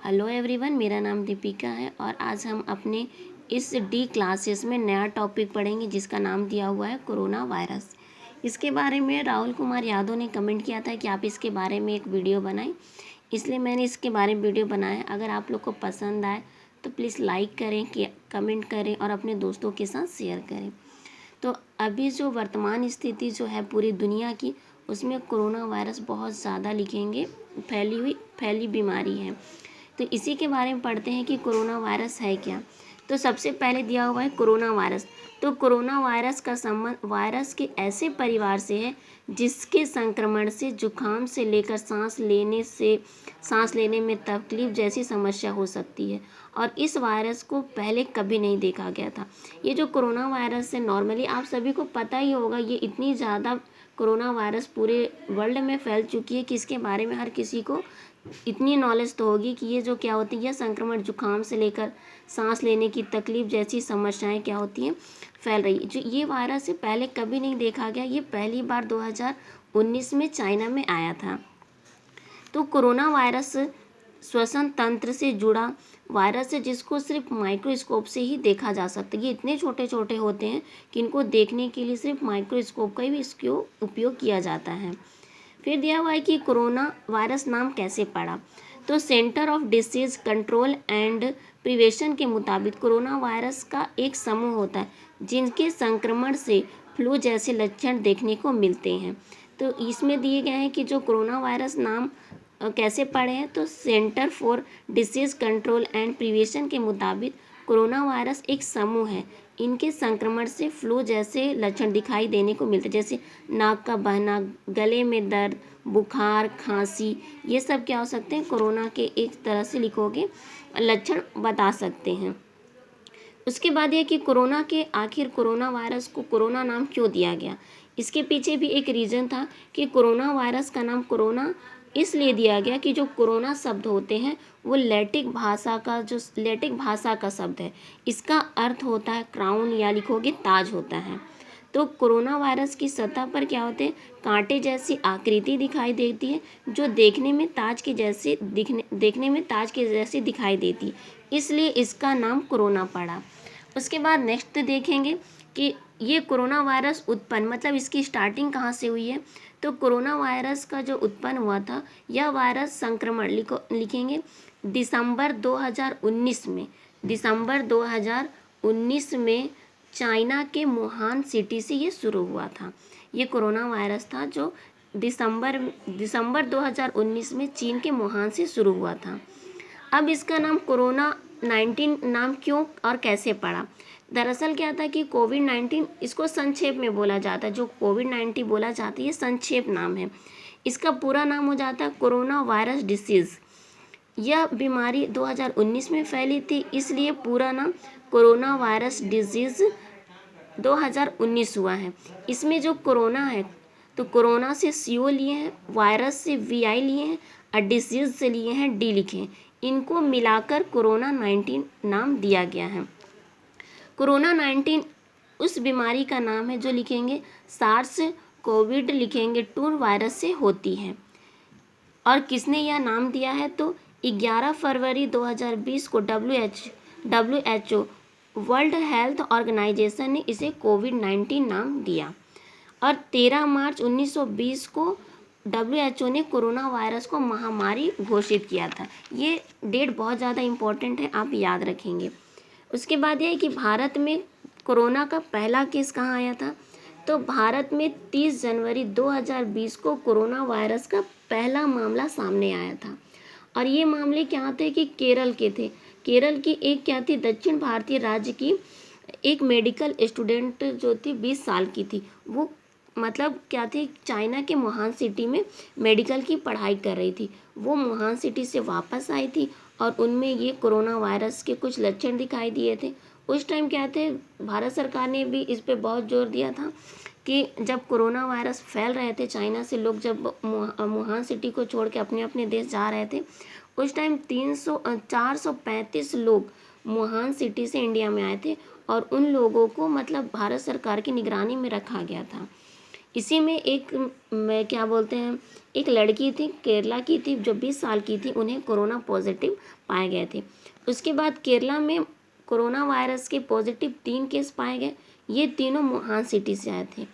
Hello everyone, मेरा नाम दीपिका है और आज हम अपने इस डी क्लासेस में नया टॉपिक पढ़ेंगे जिसका नाम दिया हुआ है कोरोना वायरस। इसके बारे में राहुल कुमार यादव ने कमेंट किया था कि आप इसके बारे में एक वीडियो बनाएं, इसलिए मैंने इसके बारे में वीडियो बनाया। अगर आप लोग को पसंद आए तो प्लीज़ लाइक करें, कमेंट करें और अपने दोस्तों के साथ शेयर करें। तो अभी जो वर्तमान स्थिति जो है पूरी दुनिया की, उसमें कोरोना वायरस बहुत ज़्यादा लिखेंगे फैली बीमारी है। तो इसी के बारे में पढ़ते हैं कि कोरोना वायरस है क्या। तो सबसे पहले दिया हुआ है कोरोना वायरस। तो कोरोना वायरस का संबंध वायरस के ऐसे परिवार से है जिसके संक्रमण से जुकाम से लेकर सांस लेने में तकलीफ जैसी समस्या हो सकती है, और इस वायरस को पहले कभी नहीं देखा गया था। ये जो कोरोना वायरस है, नॉर्मली आप सभी को पता ही होगा, ये इतनी ज़्यादा कोरोना वायरस पूरे वर्ल्ड में फैल चुकी है कि इसके बारे में हर किसी को इतनी नॉलेज तो होगी कि ये जो क्या होती है, यह संक्रमण जुकाम से लेकर सांस लेने की तकलीफ जैसी समस्याएं क्या होती हैं, फैल रही है। जो ये वायरस है पहले कभी नहीं देखा गया, ये पहली बार 2019 में चाइना में आया था। तो कोरोना वायरस श्वसन तंत्र से जुड़ा वायरस है जिसको सिर्फ माइक्रोस्कोप से ही देखा जा सकता है। ये इतने छोटे छोटे होते हैं कि इनको देखने के लिए सिर्फ माइक्रोस्कोप का ही इसको उपयोग किया जाता है। फिर दिया हुआ है कि कोरोना वायरस नाम कैसे पड़ा। तो centre of disease control and prevention के मुताबिक कोरोना वायरस का एक समूह होता है जिनके संक्रमण से फ्लू जैसे लक्षण देखने को मिलते हैं। तो इसमें दिए गए हैं कि जो कोरोना वायरस नाम कैसे पड़े हैं। तो centre for disease control and prevention के मुताबिक कोरोना वायरस एक समूह है, इनके संक्रमण से फ्लू जैसे लक्षण दिखाई देने को मिलते हैं, जैसे नाक का बहना, गले में दर्द, बुखार, खांसी, ये सब क्या हो सकते हैं, कोरोना के एक तरह से लिखोगे लक्षण बता सकते हैं। उसके बाद ये कि कोरोना के आखिर कोरोना वायरस को कोरोना नाम क्यों दिया गया। इसके पीछे भी एक रीज़न था कि कोरोना वायरस का नाम कोरोना इसलिए दिया गया कि जो कोरोना शब्द होते हैं वो लैटिन भाषा का शब्द है। इसका अर्थ होता है क्राउन, या लिखोगे ताज होता है। तो कोरोना वायरस की सतह पर क्या होते हैं, कांटे जैसी आकृति दिखाई देती है जो देखने में ताज के जैसी दिखाई देती है, इसलिए इसका नाम कोरोना पड़ा। उसके बाद नेक्स्ट देखेंगे कि ये कोरोना वायरस उत्पन्न, मतलब इसकी स्टार्टिंग कहाँ से हुई है। तो कोरोना वायरस का जो उत्पन्न हुआ था, यह वायरस संक्रमण लिखेंगे दिसंबर 2019 में चाइना के वुहान सिटी से ये शुरू हुआ था। ये कोरोना वायरस था जो दिसंबर 2019 में चीन के वुहान से शुरू हुआ था। अब इसका नाम कोरोना-19 नाम क्यों और कैसे पड़ा। दरअसल क्या था कि कोविड-19 इसको संक्षेप में बोला जाता है, जो कोविड-19 बोला जाता है ये संक्षेप नाम है। इसका पूरा नाम हो जाता है कोरोना वायरस डिसीज़। यह बीमारी 2019 में फैली थी, इसलिए पूरा नाम कोरोना वायरस डिजीज़ 2019 हुआ है। इसमें जो कोरोना है, तो कोरोना से CO लिए हैं, वायरस से VI लिए हैं और डिसीज़ से लिए हैं D लिखे हैं। इनको मिलाकर कोरोना-19 नाम दिया गया है। कोरोना-19 उस बीमारी का नाम है जो लिखेंगे सार्स कोविड लिखेंगे 2 वायरस से होती है। और किसने यह नाम दिया है, तो 11 फरवरी 2020 को WHO वर्ल्ड हेल्थ ऑर्गेनाइजेशन ने इसे कोविड-19 नाम दिया, और 13 मार्च 1920 को WHO ने कोरोना वायरस को महामारी घोषित किया था। ये डेट बहुत ज़्यादा इम्पोर्टेंट है, आप याद रखेंगे। उसके बाद ये है कि भारत में कोरोना का पहला केस कहाँ आया था। तो भारत में 30 जनवरी 2020 को कोरोना वायरस का पहला मामला सामने आया था, और ये मामले क्या थे कि केरल के थे। केरल की एक क्या थी, दक्षिण भारतीय राज्य की एक मेडिकल स्टूडेंट जो थी 20 साल की थी, वो मतलब क्या थी, चाइना के वुहान सिटी में मेडिकल की पढ़ाई कर रही थी। वो वुहान सिटी से वापस आई थी और उनमें ये कोरोना वायरस के कुछ लक्षण दिखाई दिए थे। उस टाइम क्या थे, भारत सरकार ने भी इस पे बहुत जोर दिया था कि जब कोरोना वायरस फैल रहे थे चाइना से, लोग जब वुहान सिटी को छोड़ के अपने अपने देश जा रहे थे, उस टाइम 435 लोग वुहान सिटी से इंडिया में आए थे, और उन लोगों को मतलब भारत सरकार की निगरानी में रखा गया था। इसी में एक क्या बोलते हैं, एक लड़की थी, केरला की थी, जो 20 साल की थी, उन्हें कोरोना पॉजिटिव पाए गए थे। उसके बाद केरला में कोरोना वायरस के पॉजिटिव 3 केस पाए गए, ये तीनों वुहान सिटी से आए थे।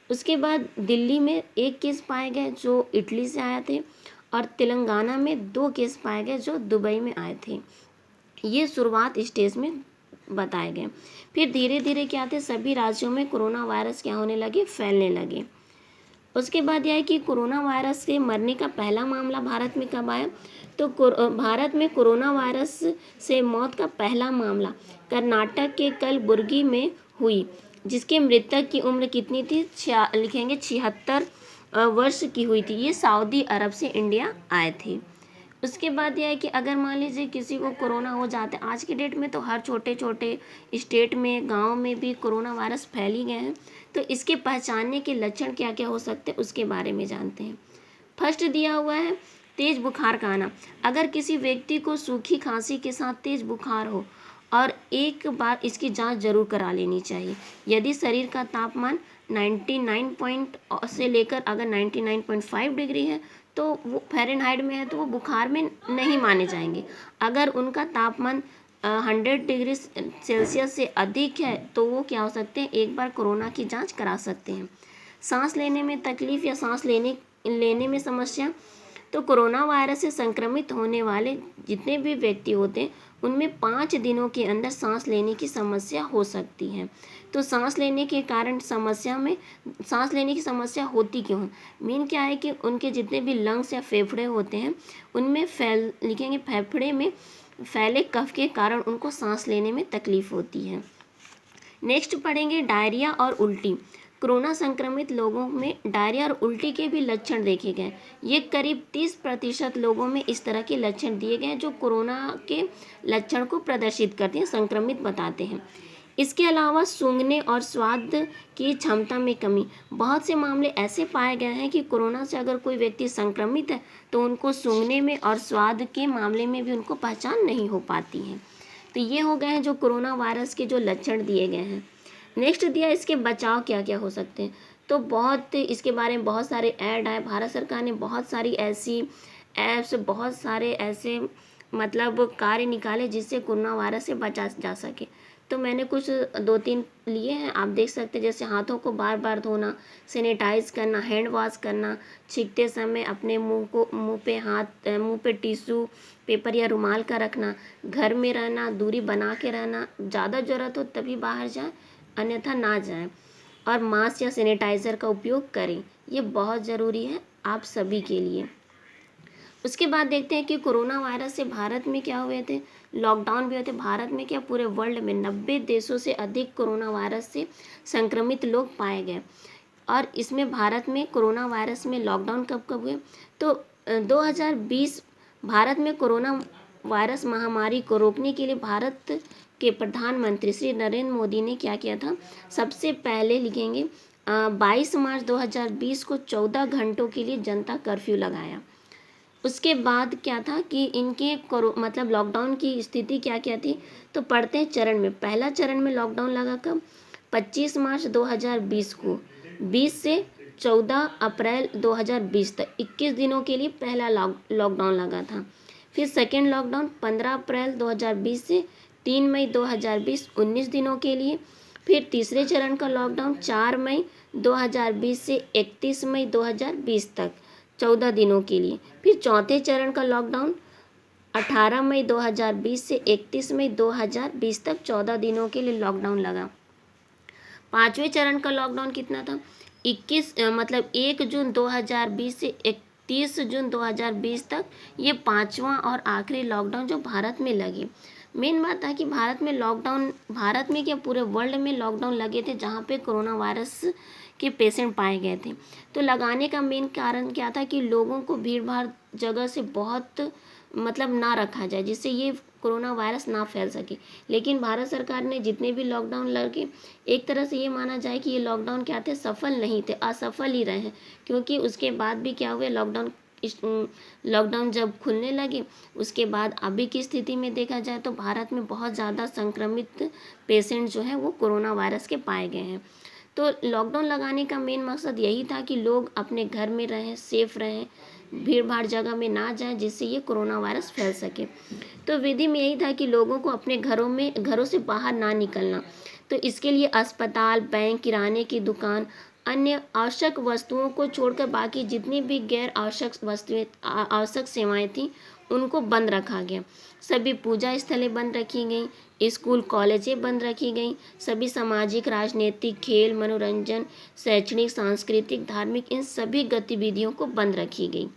उसके बाद दिल्ली में 1 केस पाए गए जो इटली से आए थे, और तेलंगाना में 2 केस पाए गए जो दुबई में आए थे। ये शुरुआत स्टेज में बताए गए। फिर धीरे धीरे क्या थे, सभी राज्यों में कोरोना वायरस क्या होने लगे, फैलने लगे। उसके बाद यह है कि कोरोना वायरस से मरने का पहला मामला भारत में कब आया, तो भारत में कोरोना वायरस से मौत का पहला मामला कर्नाटक के कलबुर्गी में हुई, जिसके मृतक की उम्र कितनी थी, लिखेंगे 76 वर्ष की हुई थी। ये सऊदी अरब से इंडिया आए थे। उसके बाद यह है कि अगर मान लीजिए किसी को कोरोना हो जाता है, आज के डेट में तो हर छोटे छोटे स्टेट में, गांव में भी कोरोना वायरस फैल ही गए हैं, तो इसके पहचानने के लक्षण क्या क्या हो सकते हैं उसके बारे में जानते हैं। फर्स्ट दिया हुआ है तेज बुखार का आना। अगर किसी व्यक्ति को सूखी खांसी के साथ तेज बुखार हो और एक बार इसकी जांच जरूर करा लेनी चाहिए। यदि शरीर का तापमान 99 पॉइंट से लेकर अगर 99.5 डिग्री है तो वो फ़ारेनहाइट में है, तो वो बुखार में नहीं माने जाएंगे। अगर उनका तापमान 100 डिग्री सेल्सियस से अधिक है तो वो क्या हो सकते हैं, एक बार कोरोना की जांच करा सकते हैं। सांस लेने में तकलीफ या सांस लेने में समस्या, तो कोरोना वायरस से संक्रमित होने वाले जितने भी व्यक्ति होते हैं उनमें 5 दिनों के अंदर सांस लेने की समस्या हो सकती है। तो सांस लेने के कारण सांस लेने की समस्या होती क्यों है, मेन क्या है कि उनके जितने भी लंग्स या फेफड़े होते हैं उनमें लिखेंगे फेफड़े में फैले कफ के कारण उनको सांस लेने में तकलीफ होती है। नेक्स्ट पढ़ेंगे डायरिया और उल्टी। कोरोना संक्रमित लोगों में डायरिया और उल्टी के भी लक्षण देखे गए। ये करीब 30% लोगों में इस तरह के लक्षण दिए गए जो कोरोना के लक्षण को प्रदर्शित करते हैं, संक्रमित बताते हैं। इसके अलावा सूंघने और स्वाद की क्षमता में कमी। बहुत से मामले ऐसे पाए गए हैं कि कोरोना से अगर कोई व्यक्ति संक्रमित है तो उनको सूंघने में और स्वाद के मामले में भी उनको पहचान नहीं हो पाती है। तो ये हो गए हैं जो कोरोना वायरस के जो लक्षण दिए गए हैं। नेक्स्ट दिया इसके बचाव क्या क्या हो सकते हैं, तो बहुत इसके बारे में बहुत सारे ऐड आए। भारत सरकार ने बहुत सारी ऐसी ऐप्स, बहुत सारे ऐसे मतलब कार्य निकाले जिससे कोरोना वायरस से बचा जा सके। तो मैंने कुछ 2-3 लिए हैं, आप देख सकते हैं। जैसे हाथों को बार बार धोना, सैनिटाइज करना, हैंड वॉश करना, छींकते समय अपने मुंह पे टिश्यू पेपर या रुमाल का रखना, घर में रहना, दूरी बना के रहना, ज़्यादा ज़रूरत हो तभी बाहर जाए, अन्यथा ना जाएं, और मास्क या सैनिटाइज़र का उपयोग करें। ये बहुत ज़रूरी है आप सभी के लिए। उसके बाद देखते हैं कि कोरोना वायरस से भारत में क्या हुए थे, लॉकडाउन भी हुए थे। भारत में क्या, पूरे वर्ल्ड में 90 देशों से अधिक कोरोना वायरस से संक्रमित लोग पाए गए। और इसमें भारत में कोरोना वायरस में लॉकडाउन कब कब हुए, तो 2020 भारत में कोरोना वायरस महामारी को रोकने के लिए भारत के प्रधानमंत्री श्री नरेंद्र मोदी ने क्या किया था, सबसे पहले लिखेंगे 22 मार्च 2020 को 14 घंटों के लिए जनता कर्फ्यू लगाया। उसके बाद क्या था कि इनके मतलब लॉकडाउन की स्थिति क्या क्या थी, तो पढ़ते हैं चरण में। पहला चरण में लॉकडाउन लगा कब, 25 मार्च 2020 को, 20 से 14 अप्रैल 2020 तक 21 दिनों के लिए पहला लॉकडाउन लगा था। फिर सेकेंड लॉकडाउन 15 अप्रैल 2020 से 3 मई 2020 19 दिनों के लिए। फिर तीसरे चरण का लॉकडाउन 4 मई 2020 से 31 मई 2020 तक 14 दिनों के लिए। फिर चौथे चरण का लॉकडाउन 18 मई 2020 से 31 मई 2020 तक 14 दिनों के लिए लॉकडाउन लगा। पांचवें चरण का लॉकडाउन कितना था, 1 जून 2020 से 31 जून 2020 तक। ये पांचवा और आखिरी लॉकडाउन जो भारत में लगे। मेन बात है कि भारत में क्या पूरे वर्ल्ड में लॉकडाउन लगे थे जहाँ पे कोरोना वायरस के पेशेंट पाए गए थे। तो लगाने का मेन कारण क्या था कि लोगों को भीड़ भाड़ जगह से बहुत मतलब ना रखा जाए, जिससे ये कोरोना वायरस ना फैल सके। लेकिन भारत सरकार ने जितने भी लॉकडाउन लगे, एक तरह से ये माना जाए कि ये लॉकडाउन क्या थे, सफल नहीं थे, असफल ही रहे हैं। क्योंकि उसके बाद भी क्या हुए, लॉकडाउन जब खुलने लगे उसके बाद अभी की स्थिति में देखा जाए तो भारत में बहुत ज़्यादा संक्रमित पेशेंट जो है वो कोरोना वायरस के पाए गए हैं। तो लॉकडाउन लगाने का मेन मकसद यही था कि लोग अपने घर में रहें, सेफ रहें, भीड़ भाड़ जगह में ना जाएं, जिससे ये कोरोना वायरस फैल सके। तो विधि में यही था कि लोगों को अपने घरों से बाहर ना निकलना। तो इसके लिए अस्पताल, बैंक, किराने की दुकान, अन्य आवश्यक वस्तुओं को छोड़कर बाकी जितनी भी गैर आवश्यक वस्तुएं, आवश्यक सेवाएं थीं, उनको बंद रखा गया। सभी पूजा स्थलें बंद रखी गई, स्कूल कॉलेजें बंद रखी गई, सभी सामाजिक, राजनीतिक, खेल, मनोरंजन, शैक्षणिक, सांस्कृतिक, धार्मिक, इन सभी गतिविधियों को बंद रखी गई।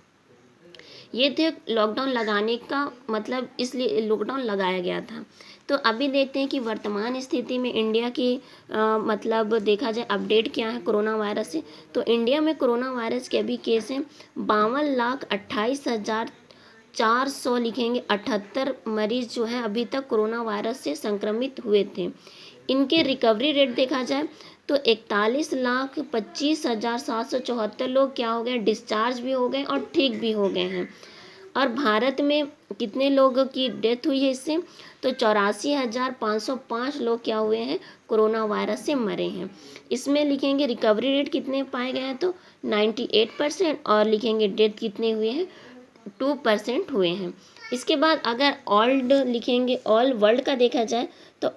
ये थे लॉकडाउन लगाने का मतलब, इसलिए लॉकडाउन लगाया गया था। तो अभी देखते हैं कि वर्तमान स्थिति में इंडिया की मतलब देखा जाए अपडेट क्या है कोरोना वायरस से। तो इंडिया में कोरोना वायरस के अभी केस हैं 52,28,400 लिखेंगे 78 मरीज जो हैं अभी तक कोरोना वायरस से संक्रमित हुए थे। इनके रिकवरी रेट देखा जाए तो 41,25,774 लोग क्या हो गए, डिस्चार्ज भी हो गए और ठीक भी हो गए हैं। और भारत में कितने लोगों की डेथ हुई है इससे, तो 84,505 लोग क्या हुए हैं, कोरोना वायरस से मरे हैं। इसमें लिखेंगे रिकवरी रेट कितने पाए गए हैं, तो 98%, और लिखेंगे डेथ कितने हुए हैं, 2% हुए हैं। इसके बाद अगर ऑल्ड लिखेंगे, ऑल वर्ल्ड का देखा जाए तो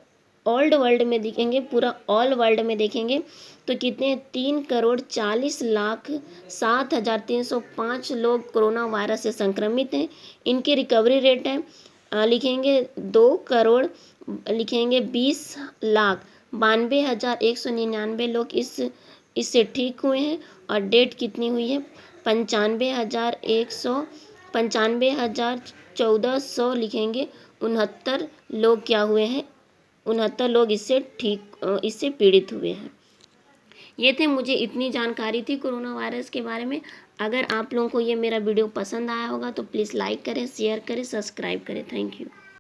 ओल्ड वर्ल्ड में देखेंगे, पूरा ऑल वर्ल्ड में देखेंगे तो कितने, 3,40,07,305 लोग कोरोना वायरस से संक्रमित हैं। इनकी रिकवरी रेट है लिखेंगे 2,00,00,000 लिखेंगे 20,92,199 लोग इससे ठीक हुए हैं। और डेट कितनी हुई है, 95,1400 लिखेंगे 69 लोग क्या हुए हैं, 69 लोग इससे पीड़ित हुए हैं। ये थे, मुझे इतनी जानकारी थी कोरोना वायरस के बारे में। अगर आप लोगों को ये मेरा वीडियो पसंद आया होगा तो प्लीज़ लाइक करें, शेयर करें, सब्सक्राइब करें। Thank you.